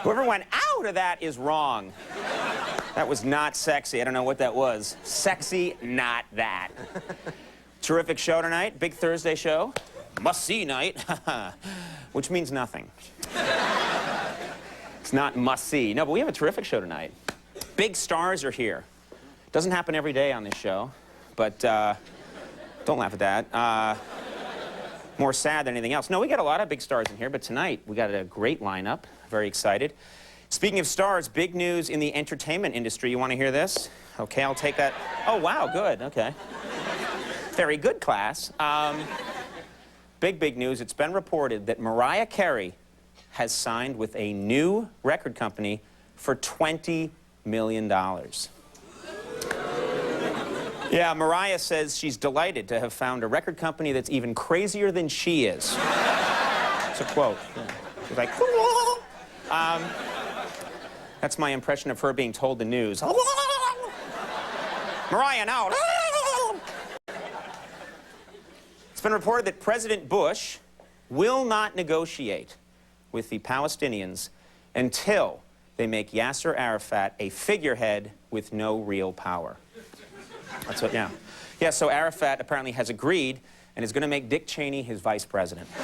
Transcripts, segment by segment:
Whoever went out of that is wrong. That was not sexy. I don't know what that was. Sexy, not that. Terrific show tonight. Big Thursday show. Must-see night. Which means nothing. It's not must-see. No, but we have a terrific show tonight. Big stars are here. Doesn't happen every day on this show, but don't laugh at that. More sad than anything else. No, we got a lot of big stars in here, but tonight we got a great lineup. Very excited. Speaking of stars, big news in the entertainment industry. You want to hear this? Okay, I'll take that. Oh, wow, good, okay. Very good, class. Big news. It's been reported that Mariah Carey has signed with a new record company for $20 million. Yeah, Mariah says she's delighted to have found a record company that's even crazier than she is. It's a quote. Yeah. She's like, that's my impression of her being told the news. Mariah, now. It's been reported that President Bush will not negotiate with the Palestinians until they make Yasser Arafat a figurehead with no real power. That's what, yeah. Yeah, so Arafat apparently has agreed and is going to make Dick Cheney his vice president. That's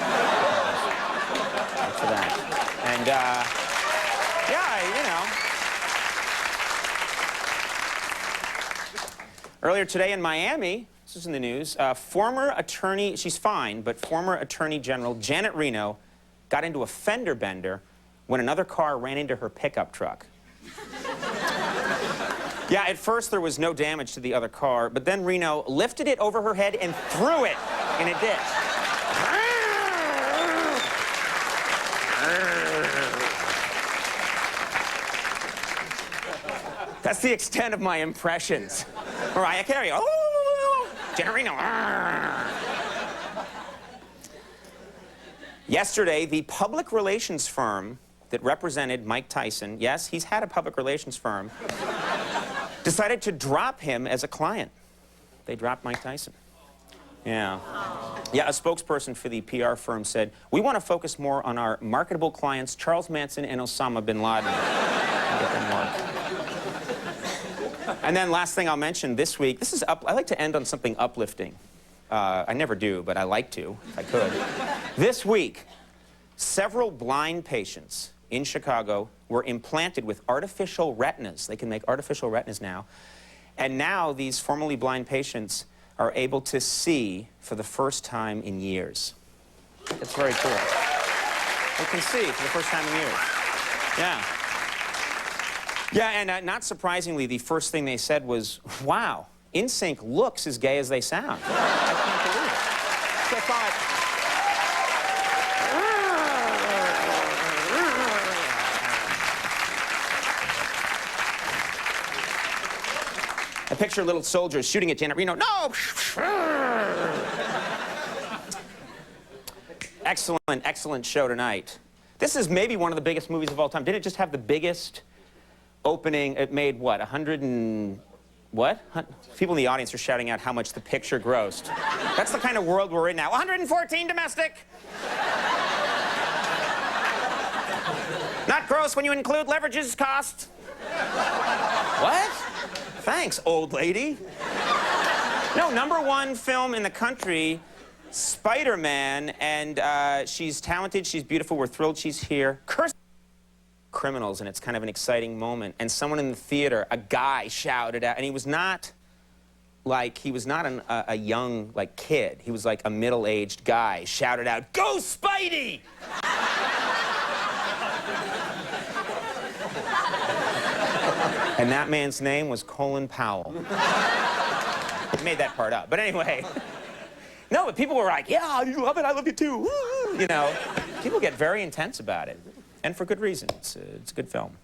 for that. And, yeah, you know. Earlier today in Miami, this is in the news, former attorney, she's fine, but former Attorney General Janet Reno got into a fender bender when another car ran into her pickup truck. Yeah, at first there was no damage to the other car, but then Reno lifted it over her head and threw it in a ditch. That's the extent of my impressions. Mariah Carey, oh, Janet Reno. Yesterday, the public relations firm that represented Mike Tyson, yes, he's had a public relations firm, decided to drop him as a client. They dropped Mike Tyson. Yeah. Yeah, a spokesperson for the PR firm said, we want to focus more on our marketable clients, Charles Manson and Osama bin Laden. Get them more. And then last thing I'll mention this week, this is I like to end on something uplifting. I never do, but I like to, if I could. This week, several blind patients in Chicago were implanted with artificial retinas. They can make artificial retinas now. And now these formerly blind patients are able to see for the first time in years. It's very cool. They can see for the first time in years. Yeah. Yeah, and not surprisingly, the first thing they said was, wow, NSYNC looks as gay as they sound. I can't believe it. So I thought, I picture little soldiers shooting at Janet Reno. No! Excellent show tonight. This is maybe one of the biggest movies of all time. Didn't it just have the biggest opening? It made, what, 100 and... what? People in the audience are shouting out how much the picture grossed. That's the kind of world we're in now. 114 domestic! Not gross when you include leverage's cost. What? Thanks, old lady. No, #1 film in the country, Spider-Man, and she's talented, she's beautiful, we're thrilled she's here. Curse criminals, and it's kind of an exciting moment. And someone in the theater, a guy shouted out, and he was not a young, like, kid. He was like a middle-aged guy, shouted out, "Go Spidey!" And that man's name was Colin Powell. I made that part up. But anyway. No, but people were like, yeah, you love it, I love you too. Woo! You know, people get very intense about it. And for good reason. It's a good film.